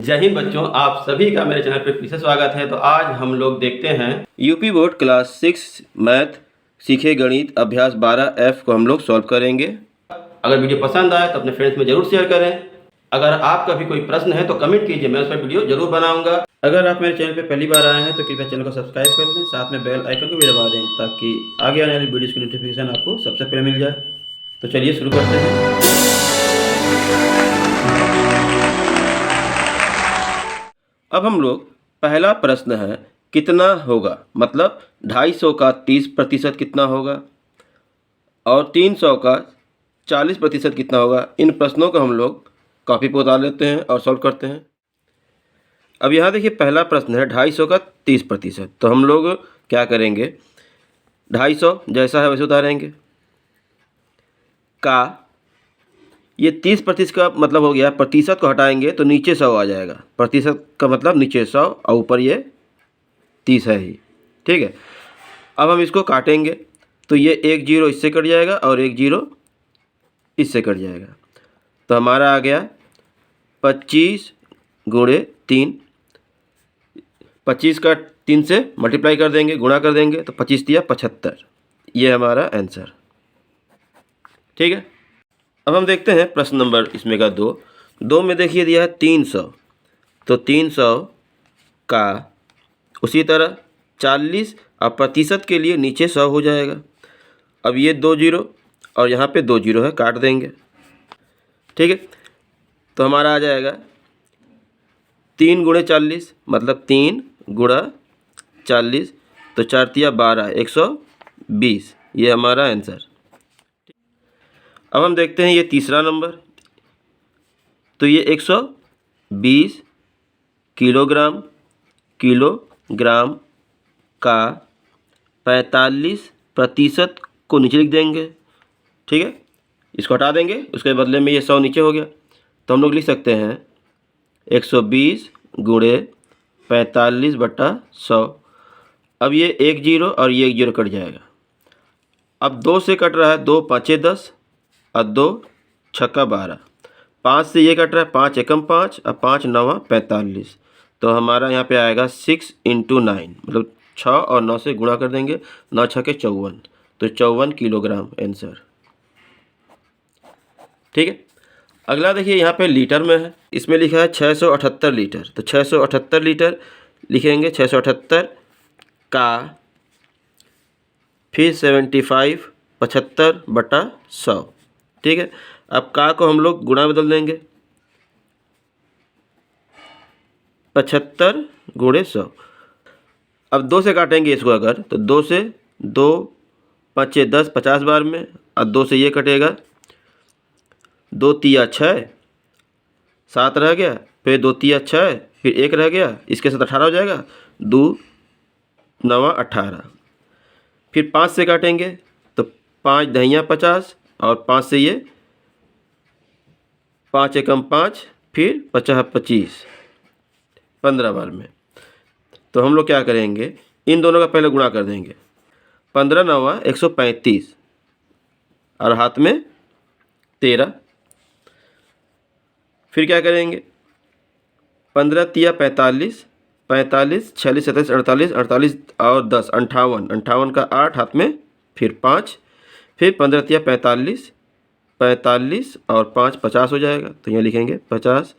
जय हिंद बच्चों, आप सभी का मेरे चैनल पर फिर से स्वागत है। तो आज हम लोग देखते हैं यूपी बोर्ड क्लास 6 मैथ सीखे गणित अभ्यास 12F को हम लोग सॉल्व करेंगे। अगर वीडियो पसंद आए तो अपने फ्रेंड्स में जरूर शेयर करें। अगर आपका भी कोई प्रश्न है तो कमेंट कीजिए, मैं उस पर वीडियो जरूर बनाऊंगा। अगर आप मेरे चैनल पर पहली बार आए हैं तो कृपया चैनल को सब्सक्राइब कर लें, साथ में बेल आइकन को भी दबा दें ताकि आगे आने वाली वीडियोज़ की नोटिफिकेशन आपको सबसे पहले मिल जाए। तो चलिए शुरू करते हैं। अब हम लोग पहला प्रश्न है कितना होगा, मतलब 250 का 30% कितना होगा और 300 का 40% कितना होगा। इन प्रश्नों को हम लोग कॉपी पर उतार लेते हैं और सॉल्व करते हैं। अब यहाँ देखिए पहला प्रश्न है 250 का 30%। तो हम लोग क्या करेंगे, 250 जैसा है वैसे उतारेंगे। का ये 30% का मतलब हो गया, प्रतिशत को हटाएंगे तो नीचे 100 आ जाएगा। प्रतिशत का मतलब नीचे 100 और ऊपर ये 30 है ही, ठीक है। अब हम इसको काटेंगे तो ये 1 0 इससे कट जाएगा और 1 0 इससे कट जाएगा। तो हमारा आ गया 25 गुणे 3। 25 का 3 से मल्टीप्लाई कर देंगे, गुणा कर देंगे तो 25 दिया 75। ये हमारा आंसर, ठीक है। अब हम देखते हैं प्रश्न नंबर इसमें का 2 में देखिए दिया है 300। तो 300 का उसी तरह 40 और प्रतिशत के लिए नीचे 100 हो जाएगा। अब ये 2 0 और यहाँ पे 2 0 है, काट देंगे, ठीक है। तो हमारा आ जाएगा 3 गुणे 40 मतलब 3 गुणा 40। तो 4 तिया 12, 120। ये हमारा आंसर। अब हम देखते हैं ये तीसरा नंबर। तो ये 120 किलोग्राम का 45% को नीचे लिख देंगे, ठीक है। इसको हटा देंगे, उसके बदले में ये 100 नीचे हो गया। तो हम लोग लिख सकते हैं 120 गुणे 45/100। अब ये 1 0 और ये 1 0 कट जाएगा। अब 2 से कट रहा है, 2 5 10 और 2 छक्का 12। 5 से ये कट रहा है, 5 एकम 5 और 5 9 45। तो हमारा यहाँ पे आएगा 6 × 9 मतलब 6 और 9 से गुणा कर देंगे, 9 छक्के 54। तो 54 किलोग्राम आंसर, ठीक है। अगला देखिए यहाँ पे लीटर में है, इसमें लिखा है 678 लीटर। तो 678 लीटर लिखेंगे, 678 का फिर 75 75/100, ठीक है। अब का को हम लोग गुणा बदल देंगे, 75 गुणे 100। अब 2 से काटेंगे इसको, अगर तो 2 से 2 5 10 50 बार में, और 2 से ये कटेगा, 2 तिया 6 7 रह गया, फिर 2 तिया 6 फिर 1 रह गया, इसके साथ 18 हो जाएगा, 2 9 18। फिर 5 से काटेंगे तो 5 दहिया 50 और 5 से ये 5 एकम 5 फिर 50 25 15 बार में। तो हम लोग क्या करेंगे, इन दोनों का पहले गुणा कर देंगे, 15 9 135 और हाथ में 13। फिर क्या करेंगे, 15 तिया 45 45 46 27 48 48 और 10 58 58 का 8 हाथ में, फिर 5, फिर 15 तिया 45 45 और 5 50 हो जाएगा। तो यहाँ लिखेंगे 50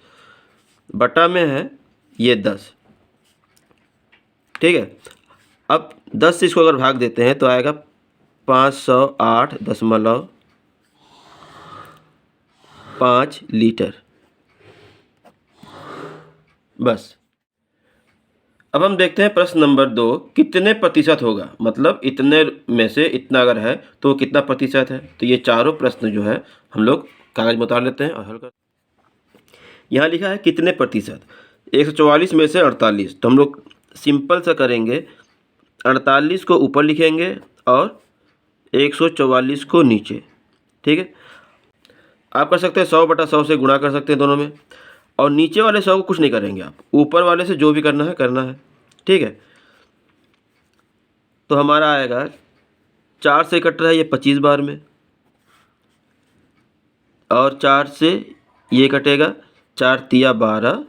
बटा में है ये 10, ठीक है। अब 10 से इसको अगर भाग देते हैं तो आएगा 508.5 लीटर, बस। अब हम देखते हैं प्रश्न नंबर 2 कितने प्रतिशत होगा, मतलब इतने में से इतना अगर है तो कितना प्रतिशत है। तो ये चारों प्रश्न जो है हम लोग कागज में उतार लेते हैं और हल कर। यहाँ लिखा है कितने प्रतिशत, 144 में से 48। तो हम लोग सिंपल सा करेंगे, 48 को ऊपर लिखेंगे और 144 को नीचे, ठीक है। आप कर सकते हैं 100/100 से गुणा कर सकते हैं दोनों में, और नीचे वाले 100 को कुछ नहीं करेंगे, आप ऊपर वाले से जो भी करना है, ठीक है। तो हमारा आएगा 4 से कट रहा है ये 25 बार में, और 4 से ये कटेगा, 4 तिया 12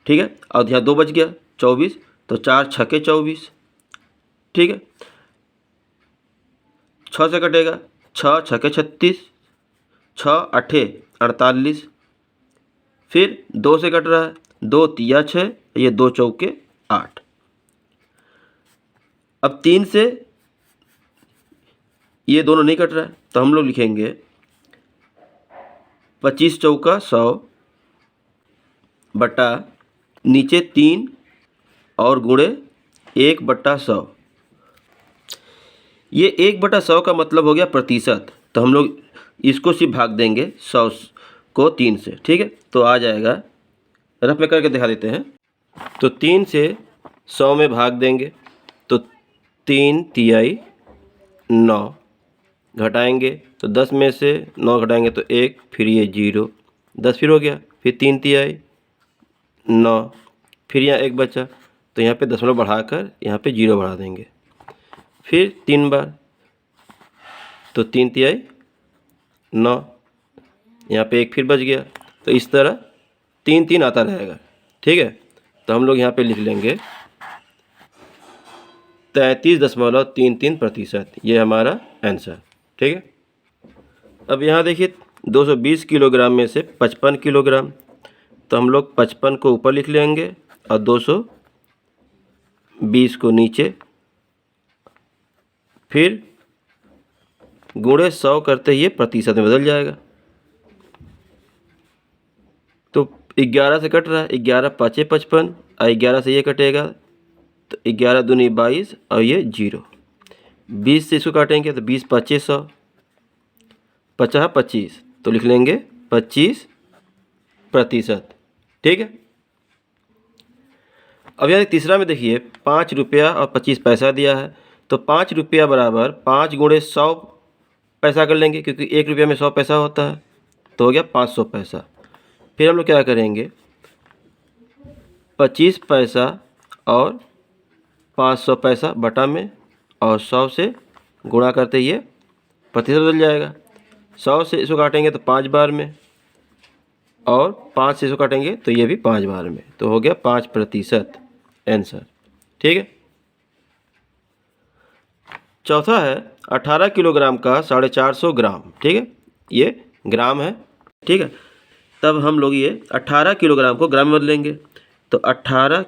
ठीक है। और यहाँ 2 बच गया 24, तो 4 छके 24, ठीक है। 6 से कटेगा, 6 छके 36, 6 अठे 48, फिर 2 से कट रहा है, 2 तिया 6, ये 2 चौके 8। अब 3 से ये दोनों नहीं कट रहा है, तो हम लोग लिखेंगे 25 चौका 100 बटा नीचे 3 और गुणे 1/100। ये 1/100 का मतलब हो गया प्रतिशत, तो हम लोग इसको सिर्फ भाग देंगे 100 को 3 से, ठीक है। तो आ जाएगा, रफ में करके दिखा देते हैं। तो 3 से 100 में भाग देंगे, तो 3 तिहाई 9, घटाएंगे तो 10 में से 9 घटाएंगे तो 1, फिर ये 0, 10 फिर हो गया, फिर 3 तिहाई 9, फिर यहाँ 1 बचा, तो यहाँ पे दशमलव बढ़ाकर यहाँ पे 0 बढ़ा देंगे, फिर 3 बार, तो 3 तिहाई 9, यहाँ पे 1 फिर बच गया। तो इस तरह 3 3 आता रहेगा, ठीक है। तो हम लोग यहाँ पे लिख लेंगे 33.33%, ये हमारा आंसर, ठीक है। अब यहाँ देखिए 220 किलोग्राम में से 55 किलोग्राम, तो हम लोग 55 को ऊपर लिख लेंगे और 220 को नीचे, फिर गुणे 100 करते ही ये प्रतिशत में बदल जाएगा। तो 11 से कट रहा है, 11 पाँचे 55 और 11 से ये कटेगा, तो 11 दूनी 22 और ये 0, 20 से इसको काटेंगे तो 20 पाँचे 100, 50 25, तो लिख लेंगे 25%, ठीक है। अब यहाँ तीसरा में देखिए 5 रुपया और 25 पैसा दिया है, तो 5 रुपया बराबर 5 गुणे 100 पैसा कर लेंगे, क्योंकि 1 रुपया में 100 पैसा होता है, तो हो गया 500 पैसा। फिर हम लोग क्या करेंगे, 25 पैसा और 500 पैसा बटा में और 100 से गुणा करते ये प्रतिशत बदल जाएगा। 100 से इसको काटेंगे तो 5 बार में, और 5 से इसको काटेंगे तो ये भी 5 बार में, तो हो गया 5% आंसर, ठीक है। चौथा है 18 किलोग्राम का 450 ग्राम, ठीक है, ये ग्राम है, ठीक है। तब हम लोग ये 18 किलोग्राम को ग्राम में बदलेंगे, तो 18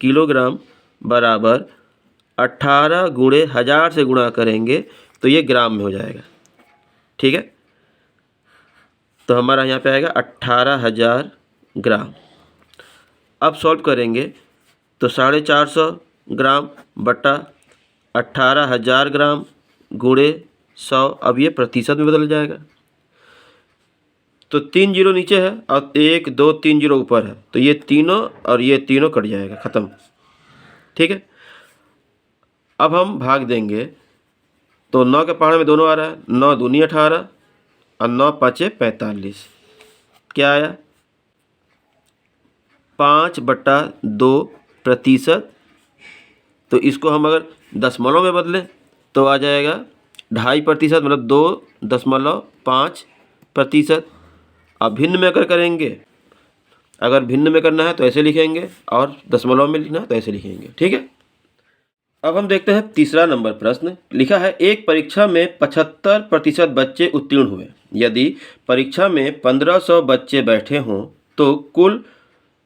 किलोग्राम बराबर 18 गुणे 1000 से गुणा करेंगे तो ये ग्राम में हो जाएगा, ठीक है। तो हमारा यहाँ पे आएगा 18,000 ग्राम। अब सॉल्व करेंगे तो 450 ग्राम बटा 18,000 ग्राम गुणे 100, अब ये प्रतिशत में बदल जाएगा। तो 3 जीरो नीचे है और 1 2 3 जीरो ऊपर है, तो ये तीनों और ये तीनों कट जाएगा, ख़त्म, ठीक है। अब हम भाग देंगे, तो 9 के पहाड़ में दोनों आ रहा है, 9 दूनी 18 और 9 पाँचे 45, क्या आया 5/2%। तो इसको हम अगर दशमलव में बदलें तो आ जाएगा 2.5%, मतलब 2.5%। अब भिन्न में अगर करेंगे, अगर भिन्न में करना है तो ऐसे लिखेंगे, और दशमलव में लिखना है तो ऐसे लिखेंगे, ठीक है। अब हम देखते हैं तीसरा नंबर प्रश्न। लिखा है एक परीक्षा में 75% बच्चे उत्तीर्ण हुए। यदि परीक्षा में 1500 बच्चे बैठे हों तो कुल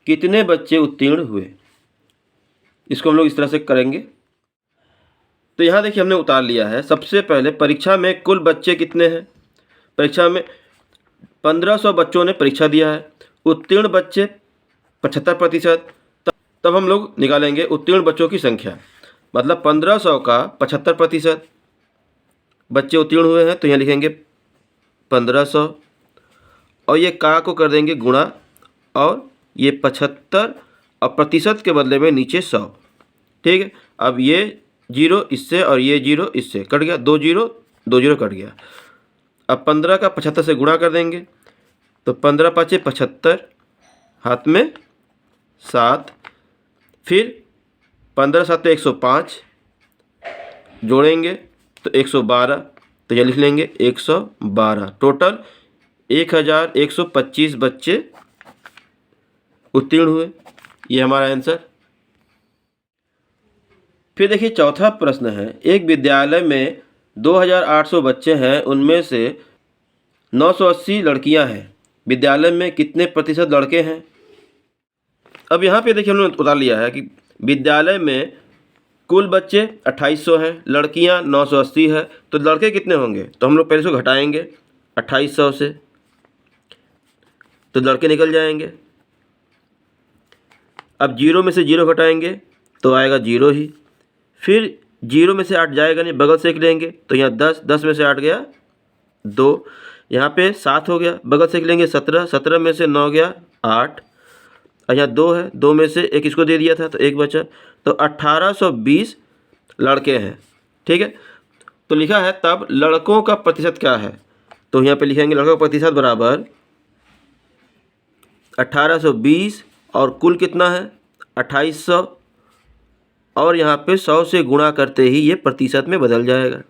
कितने बच्चे उत्तीर्ण हुए। इसको हम लोग इस तरह से करेंगे। तो यहाँ देखिए हमने उतार लिया है। सबसे पहले परीक्षा में कुल बच्चे कितने हैं। परीक्षा में 1500 बच्चों ने परीक्षा दिया है, उत्तीर्ण बच्चे 75%। तब हम लोग निकालेंगे उत्तीर्ण बच्चों की संख्या, मतलब 1500 का 75% बच्चे उत्तीर्ण हुए हैं, तो यहाँ लिखेंगे 1500 और ये का को कर देंगे गुणा, और ये 75 और प्रतिशत के बदले में नीचे 100, ठीक है। अब ये 0 इससे और ये 0 इससे कट गया, 2 0 कट गया। अब 15 का 75 से गुणा कर देंगे, तो 15 पाँचे 75, हाथ में 7, फिर 15 7 105 जोड़ेंगे तो 112, तो ये लिख लेंगे 112। टोटल 1125 बच्चे उत्तीर्ण हुए। ये हमारा आंसर। फिर देखिए चौथा प्रश्न है, एक विद्यालय में 2800 बच्चे हैं, उनमें से 980 लड़कियां हैं, विद्यालय में कितने प्रतिशत लड़के हैं। अब यहाँ पे देखिए हमने उतार लिया है कि विद्यालय में कुल बच्चे 2800 हैं, लड़कियां 980 है, तो लड़के कितने होंगे। तो हम लोग पहले से घटाएंगे 2800 से, तो लड़के निकल जाएंगे। अब 0 में से 0 घटाएंगे तो आएगा 0 ही। फिर 0 में से 8 जाएगा नहीं, बगल से एक लेंगे तो यहाँ 10, 10 में से 8 गया 2, यहाँ पे 7 हो गया, बगल से एक लेंगे 17, 17 में से 9 गया 8, और यहाँ 2 है, 2 में से एक इसको दे दिया था तो 1 बचा, तो 1820 लड़के हैं। ठीक है, तो लिखा है तब लड़कों का प्रतिशत क्या है। तो यहाँ पे लिखेंगे लड़कों का प्रतिशत बराबर 1820 और कुल कितना है 2800, और यहाँ पे 100 से गुणा करते ही ये प्रतिशत में बदल जाएगा।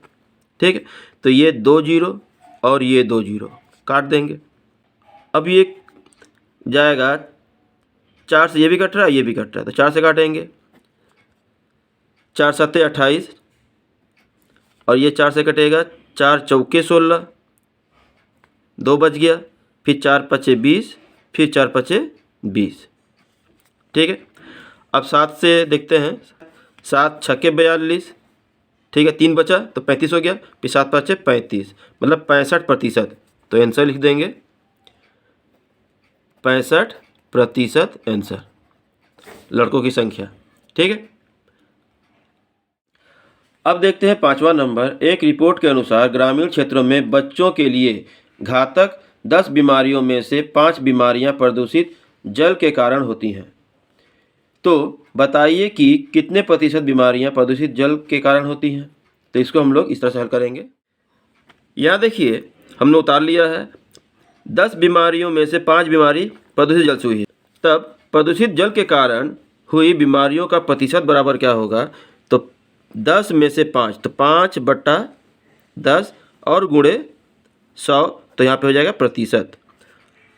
ठीक है, तो ये 2 जीरो और ये 2 जीरो काट देंगे। अब ये जाएगा 4 से, ये भी कट रहा है ये भी कट रहा है, तो 4 से काटेंगे, 4 सत्ते 28 और ये 4 से कटेगा, 4 चौके 16, 2 बच गया, फिर 4 पचे 20, फिर 4 पचे 20। ठीक है, अब 7 से देखते हैं, 7 छक्के 42, ठीक है, 3 बचा तो 35 हो गया, फिर 7 पचे 35, मतलब 65%। तो आंसर लिख देंगे 65% आंसर लड़कों की संख्या। ठीक है, अब देखते हैं 5वां नंबर। एक रिपोर्ट के अनुसार ग्रामीण क्षेत्रों में बच्चों के लिए घातक 10 बीमारियों में से 5 बीमारियां प्रदूषित जल के कारण होती हैं। तो बताइए कि कितने प्रतिशत बीमारियां प्रदूषित जल के कारण होती हैं। तो इसको हम लोग इस तरह से हल करेंगे। यहाँ देखिए हमने उतार लिया है 10 बीमारियों में से 5 बीमारी प्रदूषित जल से हुई है। तब प्रदूषित जल के कारण हुई बीमारियों का प्रतिशत बराबर क्या होगा। तो 10 में से 5, तो 5/10 और गुणे 100, तो यहाँ पे हो जाएगा प्रतिशत।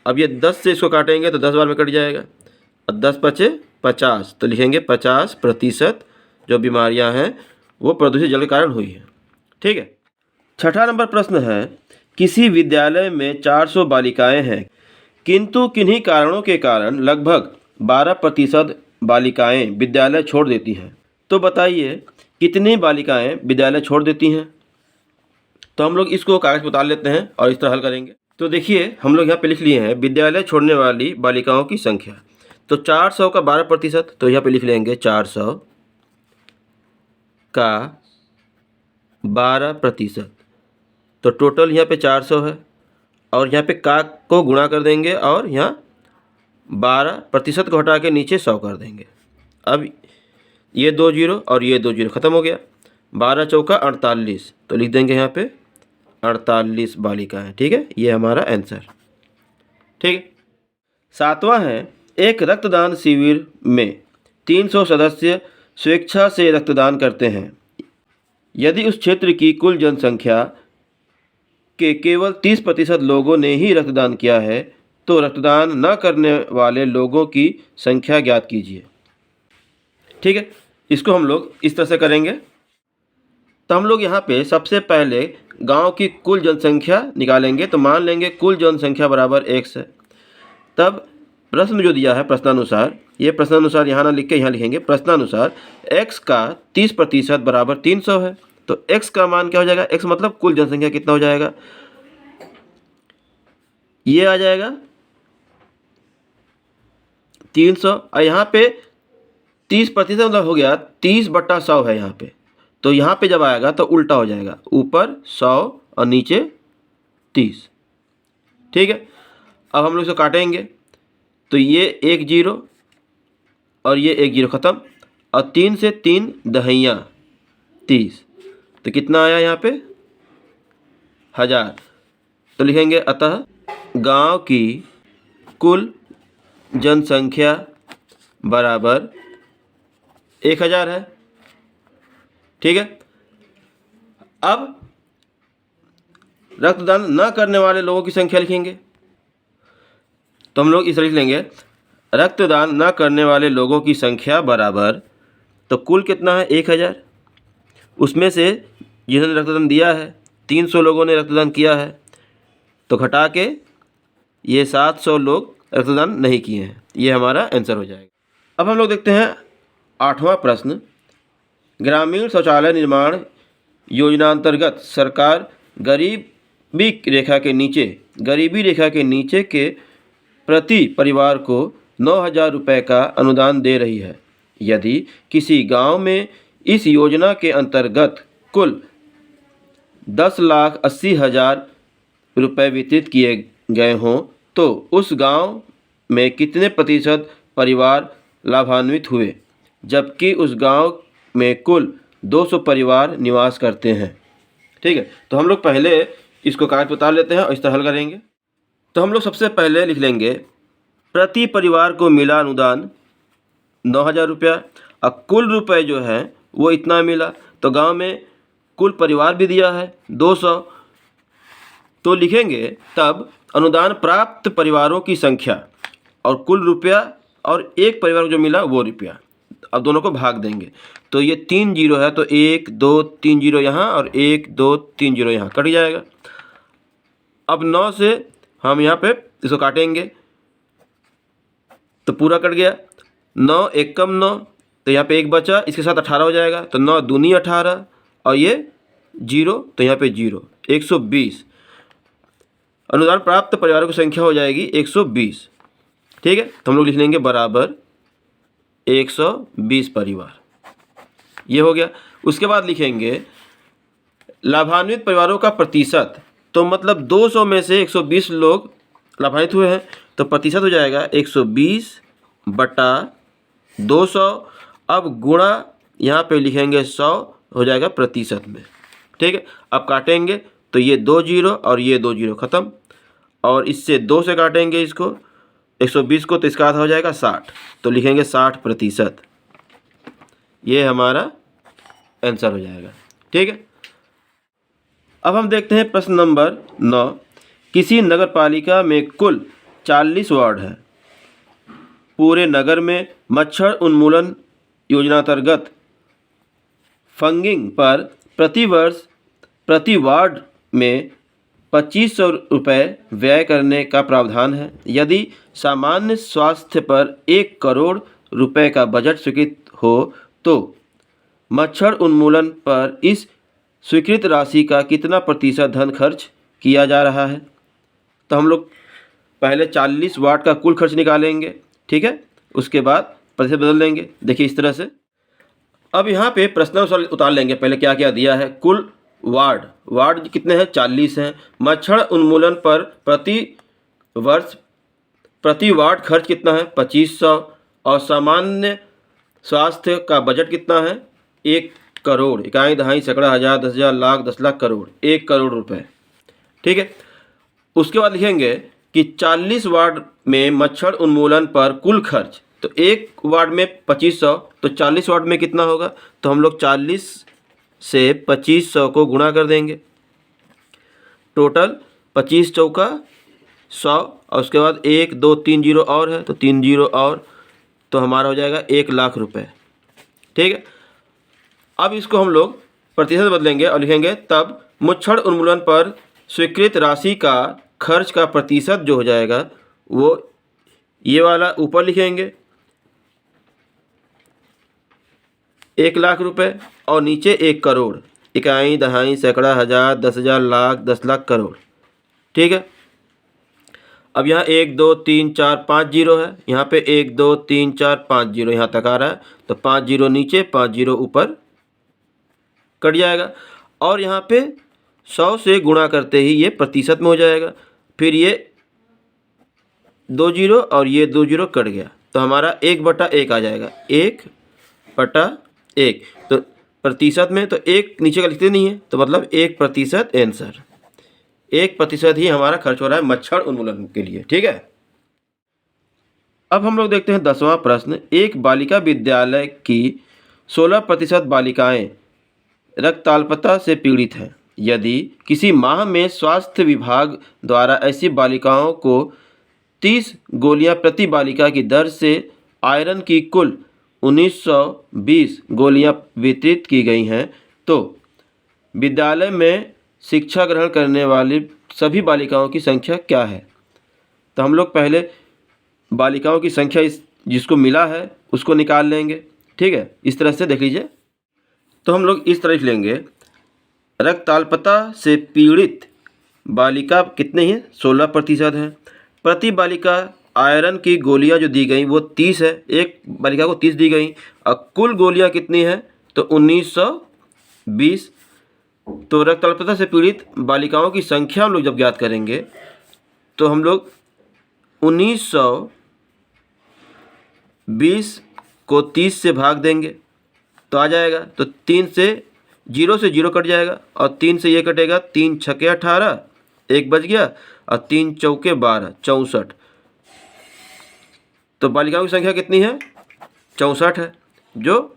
अब ये 10 से इसको काटेंगे तो 10 बार में कट जाएगा, और 10 पचे 50, तो लिखेंगे 50% जो बीमारियां हैं वो प्रदूषित जल के कारण हुई है। ठीक है, 6ठा नंबर प्रश्न है, किसी विद्यालय में 400 बालिकाएं हैं, किंतु किन्हीं कारणों के कारण लगभग 12% बालिकाएं विद्यालय छोड़ देती हैं। तो बताइए कितनी बालिकाएं विद्यालय छोड़ देती हैं। तो हम लोग इसको कागज़ पर उतार लेते हैं और इस तरह हल करेंगे। तो देखिए हम लोग यहाँ पे लिख लिए हैं विद्यालय छोड़ने वाली बालिकाओं की संख्या। तो 400 का 12%, तो यहाँ पे लिख लेंगे 400 का 12%। तो टोटल यहाँ पे 400 है, और यहाँ पे का को गुणा कर देंगे और यहाँ 12% को हटा के नीचे 100 कर देंगे। अब ये 2 जीरो और ये 2 जीरो ख़त्म हो गया, 12 चौका 48, तो लिख देंगे यहाँ पे 48 बालिकाएँ। ठीक है, ये हमारा आंसर। ठीक है, 7वां है, एक रक्तदान शिविर में 300 सदस्य स्वेच्छा से रक्तदान करते हैं। यदि उस क्षेत्र की कुल जनसंख्या के केवल 30% लोगों ने ही रक्तदान किया है, तो रक्तदान न करने वाले लोगों की संख्या ज्ञात कीजिए। ठीक है, इसको हम लोग इस तरह से करेंगे। तो हम लोग यहाँ पे सबसे पहले गांव की कुल जनसंख्या निकालेंगे। तो मान लेंगे कुल जनसंख्या बराबर x है। तब प्रश्न जो दिया है प्रश्नानुसार, ये प्रश्नानुसार यहाँ ना लिख के यहाँ लिखेंगे, प्रश्नानुसार x का 30% बराबर 300 है। तो x का मान क्या हो जाएगा, x मतलब कुल जनसंख्या कितना हो जाएगा, ये आ जाएगा 300, और यहाँ पे 30% मतलब हो गया 30/100 है यहाँ पे। तो यहाँ पे जब आएगा तो उल्टा हो जाएगा, ऊपर 100 और नीचे 30। ठीक है, अब हम लोग इसको काटेंगे। तो ये 1 जीरो और ये 1 जीरो ख़त्म, और 3 से 3 दहियाँ 30, तो कितना आया यहाँ पे 1000। तो लिखेंगे अतः गांव की कुल जनसंख्या बराबर 1000 है। ठीक है, अब रक्तदान न करने वाले लोगों की संख्या लिखेंगे। तो हम लोग इस तरह लिख लेंगे, रक्तदान न करने वाले लोगों की संख्या बराबर, तो कुल कितना है 1000, उसमें से जिन्होंने रक्तदान दिया है 300 लोगों ने रक्तदान किया है, तो घटा के ये 700 लोग रक्तदान नहीं किए हैं। ये हमारा आंसर हो जाएगा। अब हम लोग देखते हैं 8वां प्रश्न। ग्रामीण शौचालय निर्माण योजना अंतर्गत सरकार गरीबी रेखा के नीचे के प्रति परिवार को 9,000 रुपये का अनुदान दे रही है। यदि किसी गांव में इस योजना के अंतर्गत कुल 10,80,000 रुपये वितरित किए गए हों, तो उस गांव में कितने प्रतिशत परिवार लाभान्वित हुए, जबकि उस गांव में कुल 200 परिवार निवास करते हैं। ठीक है, तो हम लोग पहले इसको कागज पर उतार लेते हैं और इस तरह हल करेंगे। तो हम लोग सबसे पहले लिख लेंगे प्रति परिवार को मिला अनुदान 9,000 रुपया, और कुल रुपए जो है वो इतना मिला। तो गांव में कुल परिवार भी दिया है 200, तो लिखेंगे तब अनुदान प्राप्त परिवारों की संख्या और कुल रुपया और एक परिवार को जो मिला वो रुपया, अब दोनों को भाग देंगे। तो ये 3 जीरो है, तो 1 2 3 जीरो यहाँ और 1 2 3 जीरो यहाँ कट जाएगा। अब 9 से हम यहाँ पे इसको काटेंगे तो पूरा कट गया। 9 एकम 9, तो यहाँ पे 1 बचा, इसके साथ 18 हो जाएगा, तो 9 दूनी 18 और ये 0, तो यहाँ पे 0, 120। अनुदान प्राप्त परिवारों की संख्या हो जाएगी 120। ठीक है, तो हम लोग लिख लेंगे बराबर 120 परिवार, ये हो गया। उसके बाद लिखेंगे लाभान्वित परिवारों का प्रतिशत, तो मतलब 200 में से 120 लोग लाभान्वित हुए हैं, तो प्रतिशत हो जाएगा 120 बटा 200। अब गुणा यहाँ पे लिखेंगे 100, हो जाएगा प्रतिशत में। ठीक है, अब काटेंगे तो ये 2 जीरो और ये 2 जीरो ख़त्म, और इससे 2 से काटेंगे इसको 120 को, तो इसका आधा हो जाएगा 60, तो लिखेंगे 60%। ये हमारा आंसर हो जाएगा। ठीक है, अब हम देखते हैं प्रश्न नंबर 9। किसी नगर पालिका में कुल 40 वार्ड है। पूरे नगर में मच्छर उन्मूलन योजना अंतर्गत फंगिंग पर प्रतिवर्ष प्रति वार्ड में 2500 रुपये व्यय करने का प्रावधान है। यदि सामान्य स्वास्थ्य पर 1 करोड़ रुपए का बजट स्वीकृत हो, तो मच्छर उन्मूलन पर इस स्वीकृत राशि का कितना प्रतिशत धन खर्च किया जा रहा है। तो हम लोग पहले 40 वार्ड का कुल खर्च निकालेंगे। ठीक है, उसके बाद प्रतिशत बदल देंगे। देखिए इस तरह से। अब यहाँ पे प्रश्नानुसार उतार लेंगे। पहले क्या क्या दिया है, कुल वार्ड कितने हैं, 40 हैं। मच्छर उन्मूलन पर प्रति वर्ष प्रति वार्ड खर्च कितना है, 2500, और सामान्य स्वास्थ्य का बजट कितना है, 1 करोड़, इकाई दहाई सैकड़ा हज़ार 10,000 लाख 10 लाख करोड़, 1 करोड़ रुपए। ठीक है, उसके बाद लिखेंगे कि 40 वार्ड में मच्छर उन्मूलन पर कुल खर्च, तो एक वार्ड में 2500, तो 40 वार्ड में कितना होगा, तो हम लोग 40 से 2500 को गुणा कर देंगे। टोटल 25 चौका 100, और उसके बाद 1 2 3 जीरो और है, तो 3 जीरो और, तो हमारा हो जाएगा 1 लाख रुपए। ठीक है, अब इसको हम लोग प्रतिशत बदलेंगे और लिखेंगे तब मच्छर उन्मूलन पर स्वीकृत राशि का खर्च का प्रतिशत जो हो जाएगा वो ये वाला ऊपर लिखेंगे 1 लाख रुपए, और नीचे 1 करोड़, इकाई दहाई सैकड़ा हज़ार 10,000 लाख 10 लाख करोड़। ठीक है, अब यहाँ 1 2 3 4 5 जीरो है, यहाँ पे 1 2 3 4 5 जीरो यहाँ तक आ रहा है, तो 5 जीरो नीचे 5 जीरो ऊपर कट जाएगा, और यहाँ पे 100 से गुणा करते ही ये प्रतिशत में हो जाएगा। फिर ये 2 जीरो और ये 2 जीरो कट गया, तो हमारा 1/1 आ जाएगा, 1/1। तो प्रतिशत में तो 1 नीचे का लिखते नहीं है, तो मतलब 1% आंसर, 1% ही हमारा खर्च हो रहा है मच्छर उन्मूलन के लिए। ठीक है, अब हम लोग देखते हैं 10वां प्रश्न। एक बालिका विद्यालय की 16% बालिकाएं रक्ताल्पता से पीड़ित हैं। यदि किसी माह में स्वास्थ्य विभाग द्वारा ऐसी बालिकाओं को 30 गोलियां प्रति बालिका की दर से आयरन की कुल 1920 गोलियां वितरित की गई हैं, तो विद्यालय में शिक्षा ग्रहण करने वाली सभी बालिकाओं की संख्या क्या है। तो हम लोग पहले बालिकाओं की संख्या इस जिसको मिला है उसको निकाल लेंगे। ठीक है, इस तरह से देख लीजिए। तो हम लोग इस तरह लिख लेंगे, रक्ताल्पता से पीड़ित बालिका कितने हैं, 16% है। प्रति बालिका आयरन की गोलियां जो दी गई वो 30 है, एक बालिका को 30 दी गई। और कुल गोलियां कितनी है, तो 1920। तो रक्ताल्पता से पीड़ित बालिकाओं की संख्या हम लोग जब ज्ञात करेंगे तो हम लोग 1920 को 30 से भाग देंगे तो आ जाएगा। तो 3 से 0 कट जाएगा और 3 से ये कटेगा, 3 छके 18, 1 बच गया और 3 चौके 12, 64। तो बालिकाओं की संख्या कितनी है, 64 है, जो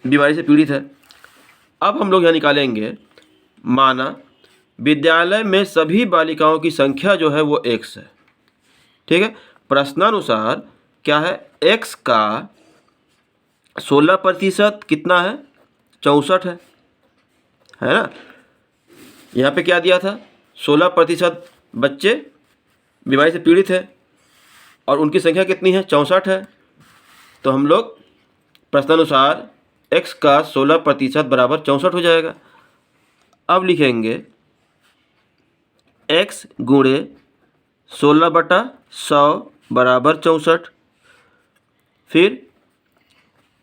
बीमारी से पीड़ित है। अब हम लोग यहाँ निकालेंगे, माना विद्यालय में सभी बालिकाओं की संख्या जो है वो x है। ठीक है, प्रश्नानुसार क्या है, x का 16% कितना है, 64 है ना। यहाँ पे क्या दिया था, 16% बच्चे बीमारी से पीड़ित है और उनकी संख्या कितनी है, 64 है। तो हम लोग प्रश्नानुसार x का 16% बराबर 64 हो जाएगा। अब लिखेंगे x गुणे 16/100 बराबर 64। फिर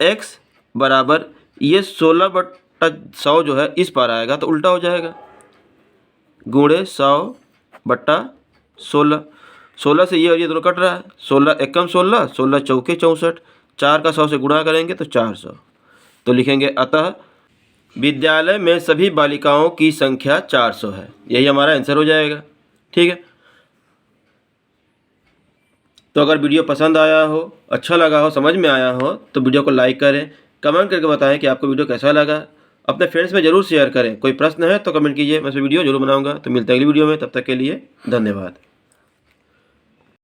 x बराबर ये 16/100 जो है इस पर आएगा तो उल्टा हो जाएगा, गुणे 100/16। 16 से ये और ये दोनों कट रहा है, 16 एकम 16, 16 चौके 64, 4 का 100 से गुणा करेंगे तो 400। तो लिखेंगे अतः विद्यालय में सभी बालिकाओं की संख्या 400 है। यही हमारा आंसर हो जाएगा। ठीक है, तो अगर वीडियो पसंद आया हो, अच्छा लगा हो, समझ में आया हो तो वीडियो को लाइक करें, कमेंट करके बताएं कि आपको वीडियो कैसा लगा। अपने फ्रेंड्स में ज़रूर शेयर करें। कोई प्रश्न है तो कमेंट कीजिए, मैं इस वीडियो जरूर बनाऊंगा। तो मिलते हैं अगली वीडियो में, तब तक के लिए धन्यवाद।